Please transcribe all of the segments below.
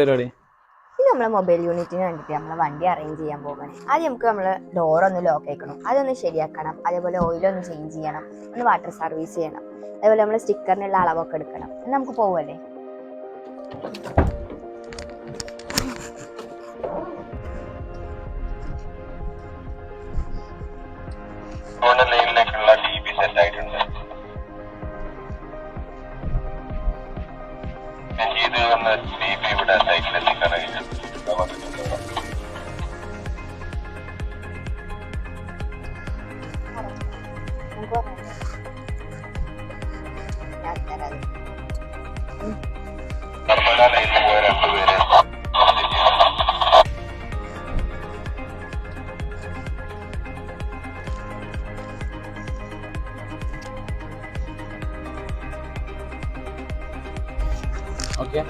നമ്മളെ മൊബൈൽ യൂണിറ്റിന് വേണ്ടിയിട്ട് നമ്മളെ വണ്ടി അറേഞ്ച് ചെയ്യാൻ പോകണേ. ആദ്യം നമുക്ക് നമ്മള് ഡോറൊന്ന് ലോക്ക് ആക്കണം, അതൊന്ന് ശരിയാക്കണം. അതേപോലെ ഓയിലൊന്ന് ചേഞ്ച് ചെയ്യണം, ഒന്ന് വാട്ടർ സർവീസ് ചെയ്യണം. അതേപോലെ നമ്മൾ സ്റ്റിക്കറിനുള്ള അളവൊക്കെ എടുക്കണം. നമുക്ക് പോവല്ലേ? ഓക്കെ.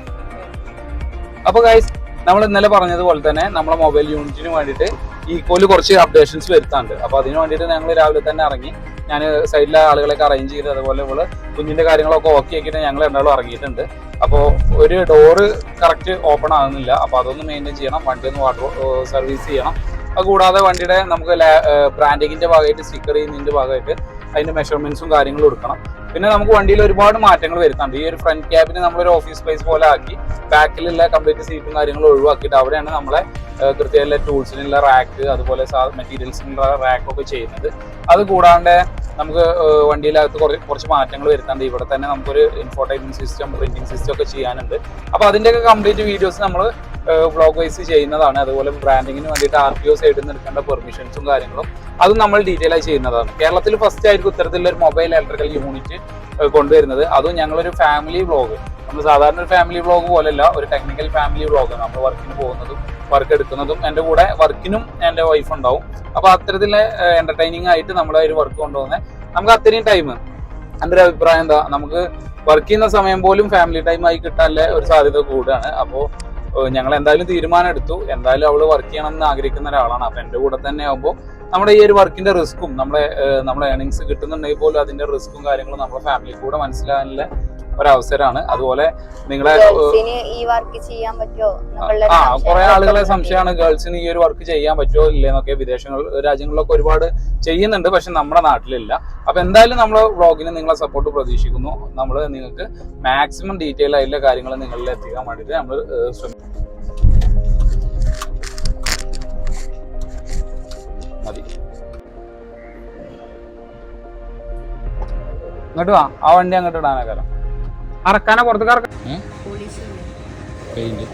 അപ്പോൾ ഗൈസ്, നമ്മൾ ഇന്നലെ പറഞ്ഞതുപോലെ തന്നെ നമ്മളെ മൊബൈൽ യൂണിറ്റിന് വേണ്ടിയിട്ട് ഈക്വല് കുറച്ച് അപ്ഡേഷൻസ് വരുത്താണ്ട്. അപ്പോൾ അതിന് വേണ്ടിയിട്ട് ഞങ്ങൾ രാവിലെ തന്നെ ഇറങ്ങി. ഞാൻ സൈഡിലെ ആളുകളൊക്കെ അറേഞ്ച് ചെയ്ത്, അതുപോലെ നമ്മൾ കുഞ്ഞിൻ്റെ കാര്യങ്ങളൊക്കെ ഓക്കെ ആക്കിയിട്ട് ഞങ്ങൾ രണ്ടാളും ഇറങ്ങിയിട്ടുണ്ട്. അപ്പോൾ ഒരു ഡോറ് കറക്റ്റ് ഓപ്പൺ ആകുന്നില്ല. അപ്പോൾ അതൊന്ന് മെയിൻറ്റെയിൻ ചെയ്യണം, വണ്ടി ഒന്ന് വാട്ടർ സർവീസ് ചെയ്യണം. അത് കൂടാതെ വണ്ടിയുടെ നമുക്ക് ബ്രാൻഡിങ്ങിൻ്റെ ഭാഗമായിട്ട് സ്റ്റിക്കർ ചെയ്യുന്നതിൻ്റെ ഭാഗമായിട്ട് അതിൻ്റെ മെഷർമെൻറ്റ്സും കാര്യങ്ങളും എടുക്കണം. പിന്നെ നമുക്ക് വണ്ടിയിൽ ഒരുപാട് മാറ്റങ്ങൾ വരുന്നുണ്ട്. ഈ ഒരു ഫ്രണ്ട് ക്യാബിന് നമ്മളൊരു ഓഫീസ് സ്പേസ് പോലെ ആക്കി, ബാക്കിലുള്ള കംപ്ലീറ്റ് സീറ്റും കാര്യങ്ങളും ഒഴിവാക്കിയിട്ട് അവിടെയാണ് നമ്മളെ കൃത്യമായിട്ടുള്ള ടൂൾസിനുള്ള റാക്ക്, അതുപോലെ മെറ്റീരിയൽസിനുള്ള റാക്കൊക്കെ ചെയ്യുന്നത്. അത് കൂടാണ്ട് നമുക്ക് വണ്ടിയിലകത്ത് കുറച്ച് മാറ്റങ്ങൾ വരുത്താണ്ട്. ഇവിടെ തന്നെ നമുക്കൊരു ഇൻഫോർടൈൻമെന്റ് സിസ്റ്റം, പ്രിന്റിംഗ് സിസ്റ്റം ഒക്കെ ചെയ്യാനുണ്ട്. അപ്പോൾ അതിൻ്റെയൊക്കെ കംപ്ലീറ്റ് വീഡിയോസ് നമ്മൾ വ്ളോഗ് വൈസ് ചെയ്യുന്നതാണ്. അതുപോലെ ബ്രാൻഡിങ്ങിന് വേണ്ടിയിട്ട് RTO സൈഡിൽ നിന്ന് എടുക്കേണ്ട പെർമിഷൻസും കാര്യങ്ങളും അതും നമ്മൾ ഡീറ്റെയിൽ ആയി ചെയ്യുന്നതാണ്. കേരളത്തിൽ ഫസ്റ്റ് ആയിരിക്കും ഇത്തരത്തിലുള്ള ഒരു മൊബൈൽ ഇലക്ട്രിക്കൽ യൂണിറ്റ് കൊണ്ടുവരുന്നത്. അതും ഞങ്ങളൊരു ഫാമിലി വ്ളോഗ്, നമ്മൾ സാധാരണ ഒരു ഫാമിലി വ്ളോഗ് പോലെയല്ല, ഒരു ടെക്നിക്കൽ ഫാമിലി വ്ളോഗ്. നമ്മൾ വർക്കിന് പോകുന്നതും വർക്ക് എടുക്കുന്നതും, എൻ്റെ കൂടെ വർക്കിനും എൻ്റെ വൈഫ് ഉണ്ടാവും. അപ്പോൾ അത്തരത്തിലെ എന്റർടൈനിങ് ആയിട്ട് നമ്മളെ ഒരു വർക്ക് കൊണ്ടുപോകുന്നത് നമുക്ക് അത്രയും ടൈം, എൻ്റെ ഒരു അഭിപ്രായം എന്താ, നമുക്ക് വർക്ക് ചെയ്യുന്ന സമയം പോലും ഫാമിലി ടൈം ആയി കിട്ടാനുള്ള ഒരു സാധ്യത കൂടുകയാണ്. അപ്പോൾ ഞങ്ങൾ എന്തായാലും തീരുമാനം എടുത്തു. എന്തായാലും അവള് വർക്ക് ചെയ്യണം എന്ന് ആഗ്രഹിക്കുന്ന ഒരാളാണ്. അപ്പൊ എൻ്റെ കൂടെ തന്നെ ആകുമ്പോൾ നമ്മുടെ ഈ ഒരു വർക്കിന്റെ റിസ്ക്കും, നമ്മളെ ഏണിങ്സ് കിട്ടുന്നുണ്ടെങ്കിൽ പോലും അതിന്റെ റിസ്ക്കും കാര്യങ്ങളും നമ്മുടെ ഫാമിലി കൂടെ മനസ്സിലാകാനുള്ള ഒരവസരമാണ്. അതുപോലെ നിങ്ങളെ ഈ വർക്ക് ചെയ്യാൻ പറ്റുമോ, കുറെ ആളുകളെ സംശയമാണ് ഗേൾസിന് ഈ ഒരു വർക്ക് ചെയ്യാൻ പറ്റുമോ ഇല്ലെന്നൊക്കെ. രാജ്യങ്ങളിലൊക്കെ ഒരുപാട് ചെയ്യുന്നുണ്ട്, പക്ഷെ നമ്മുടെ നാട്ടിലില്ല. അപ്പൊ എന്തായാലും നമ്മളെ വ്ളോഗിന് നിങ്ങളെ സപ്പോർട്ട് പ്രതീക്ഷിക്കുന്നു. നമ്മൾ നിങ്ങൾക്ക് മാക്സിമം ഡീറ്റെയിൽ ആയിട്ടുള്ള കാര്യങ്ങൾ നിങ്ങളിൽ എത്തിക്കാൻ വേണ്ടിയിട്ട് നമ്മൾ ശ്രമിക്കും. മതി, ഇങ്ങോട്ട് വാ. ആ വണ്ടി അങ്ങോട്ട് ഇടാനാക്കാരം അറക്കാനാ പുറത്തേക്ക് ഇറക്കാം. പെയിന്റ്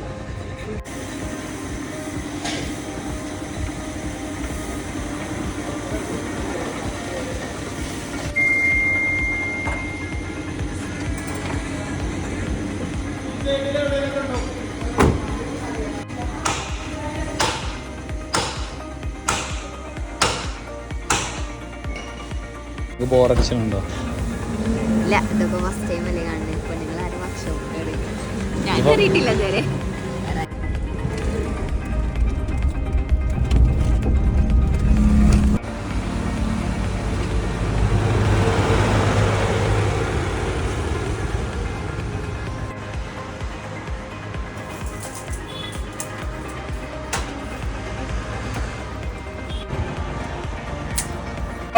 ബോറടിച്ചുണ്ടോ? ഇല്ല, ഇതൊക്കെ ഫസ്റ്റ് ടൈം അല്ലേ കാണുന്നത്. പെണ്ണുങ്ങൾ ആരും വർക്ക്ഷോപ്പ് ഞാൻ കയറിയിട്ടില്ല ഇതുവരെ.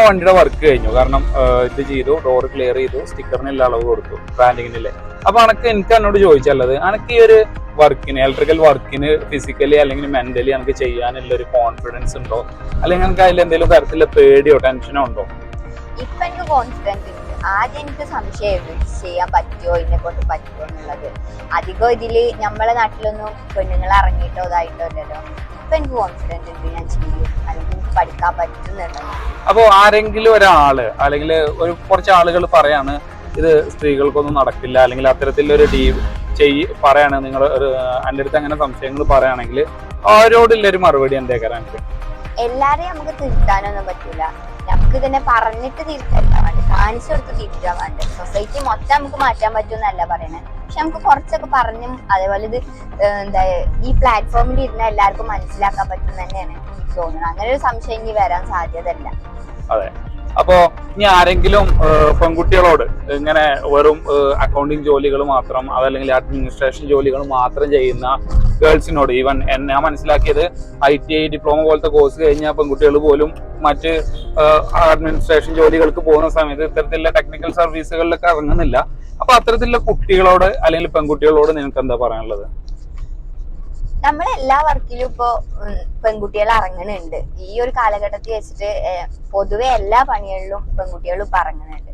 വണ്ടിയുടെ വർക്ക് കഴിഞ്ഞു. കാരണം ഇത് ചെയ്തു, ഡോർ ക്ലിയർ ചെയ്തു, സ്റ്റിക്കറിനുള്ള അളവ് കൊടുത്തു, ബ്രാൻഡിങ്ങിനില്ലേ. അപ്പൊ എനിക്ക് എന്നോട് ചോദിച്ചുള്ളത്, എനിക്ക് ഈ ഒരു വർക്കിന്, ഇലക്ട്രിക്കൽ വർക്കിന് ഫിസിക്കലി അല്ലെങ്കിൽ മെന്റലി എനിക്ക് ചെയ്യാനുള്ള ഒരു കോൺഫിഡൻസ് ഉണ്ടോ, അല്ലെങ്കിൽ എനിക്ക് അതിൽ എന്തെങ്കിലും തരത്തിലുള്ള പേടിയോ ടെൻഷനോ ഉണ്ടോ? ഇപ്പൊ എനിക്ക് കോൺഫിഡൻസ് ഉണ്ട്. ആദ്യം എനിക്ക് സംശയമായിരുന്നു ചെയ്യാൻ പറ്റുമോ, ഇതിനെ കൊണ്ട് പറ്റുമോ എന്നുള്ളത്. അധികം ഇതില് നമ്മളെ നാട്ടിലൊന്നും പെണ്ണുങ്ങൾ ഇറങ്ങിയിട്ടോ ഇതായിട്ടോ ഇല്ലല്ലോ. ഇപ്പൊ എനിക്ക് കോൺഫിഡൻസ് ഉണ്ട്, ഞാൻ ചെയ്യും, അല്ലെങ്കിൽ എനിക്ക് പഠിക്കാൻ പറ്റുന്നുണ്ടോ. അപ്പോൾ ആരെങ്കിലും ഒരാള് അല്ലെങ്കിൽ കുറച്ച് ആളുകൾ പറയാണ് ഇത് സ്ത്രീകൾക്കൊന്നും നടക്കില്ല, അല്ലെങ്കിൽ അത്തരത്തിലൊരു പറയാണ്, നിങ്ങൾ എൻ്റെ അടുത്ത് അങ്ങനെ സംശയങ്ങൾ പറയുകയാണെങ്കിൽ അവരോടുള്ളൊരു മറുപടി എന്തേക്കാരാ? എല്ലാരെയും നമുക്ക് തിരുത്താനൊന്നും പറ്റൂല. നമുക്ക് ഇതിനെ പറഞ്ഞിട്ട് തിരുത്താൻ വേണ്ടി, കാണിച്ചു കൊടുത്ത് തിരുത്താൻ വേണ്ടി. സൊസൈറ്റി മൊത്തം നമുക്ക് മാറ്റാൻ പറ്റുമെന്നല്ല പറയണേ, പക്ഷെ നമുക്ക് കുറച്ചൊക്കെ പറഞ്ഞും അതേപോലെ ഇത് ഈ പ്ലാറ്റ്ഫോമിൽ ഇരുന്ന എല്ലാവർക്കും മനസ്സിലാക്കാൻ പറ്റും തന്നെയാണ് എനിക്ക് തോന്നുന്നത്. അങ്ങനെ ഒരു സംശയം ഇനി വരാൻ സാധ്യതയില്ല. അതെ, അപ്പോ ഇനി ആരെങ്കിലും പെൺകുട്ടികളോട് ഇങ്ങനെ വെറും അക്കൗണ്ടിങ് ജോലികൾ മാത്രം അതല്ലെങ്കിൽ അഡ്മിനിസ്ട്രേഷൻ ജോലികൾ മാത്രം ചെയ്യുന്ന ഗേൾസിനോട് ഈവൻ ഞാൻ മനസ്സിലാക്കിയത് ITI ഡിപ്ലോമ പോലത്തെ കോഴ്സ് കഴിഞ്ഞ പെൺകുട്ടികൾ പോലും മറ്റ് അഡ്മിനിസ്ട്രേഷൻ ജോലികൾക്ക് പോകുന്ന സമയത്ത് ഇത്തരത്തിലുള്ള ടെക്നിക്കൽ സർവീസുകളിലൊക്കെ ഇറങ്ങുന്നില്ല. അപ്പൊ അത്തരത്തിലുള്ള കുട്ടികളോട് അല്ലെങ്കിൽ പെൺകുട്ടികളോട് നിങ്ങൾക്ക് എന്താ പറയാനുള്ളത്? നമ്മളെല്ലാ വർക്കിലും ഇപ്പോ പെൺകുട്ടികൾ ഇറങ്ങുന്നുണ്ട്. ഈ ഒരു കാലഘട്ടത്തിൽ വെച്ചിട്ട് പൊതുവെ എല്ലാ പണികളിലും പെൺകുട്ടികളും ഇപ്പൊ ഇറങ്ങുന്നുണ്ട്.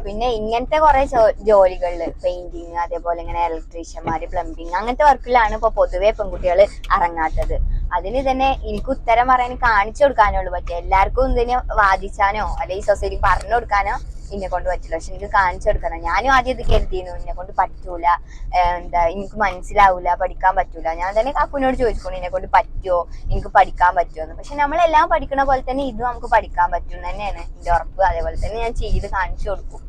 പിന്നെ ഇങ്ങനത്തെ കുറെ ജോലികളില് പെയിന്റിങ്, അതേപോലെ ഇങ്ങനെ ഇലക്ട്രീഷ്യന്മാര്, പ്ലംബിങ് അങ്ങനത്തെ വർക്കിലാണ് ഇപ്പൊ പൊതുവെ പെൺകുട്ടികൾ ഇറങ്ങാത്തത്. അതിന് തന്നെ എനിക്ക് ഉത്തരം പറയാൻ കാണിച്ചു കൊടുക്കാനുള്ളൂ പറ്റുക. എല്ലാവർക്കും ഇതിനെ വാദിച്ചാനോ അല്ലെങ്കിൽ സൊസൈറ്റി പറഞ്ഞു കൊടുക്കാനോ എന്നെ കൊണ്ട് പറ്റില്ല. പക്ഷെ എനിക്ക് കാണിച്ചു കൊടുക്കണം. ഞാനും ആദ്യം ഇത് കരുതിയിരുന്നു എന്നെ കൊണ്ട് പറ്റൂല, എനിക്ക് മനസ്സിലാവൂല, പഠിക്കാൻ പറ്റൂല. ഞാൻ തന്നെ കാക്കുവിനോട് ചോദിച്ചോളൂ എന്നെ കൊണ്ട് പറ്റുമോ, എനിക്ക് പഠിക്കാൻ പറ്റുമോ എന്ന്. പക്ഷെ നമ്മളെല്ലാം പഠിക്കണ പോലെ തന്നെ ഇതും നമുക്ക് പഠിക്കാൻ പറ്റും തന്നെയാണ് എന്റെ ഉറപ്പ്. അതേപോലെ തന്നെ ഞാൻ ചെയ്ത് കാണിച്ചു കൊടുക്കും.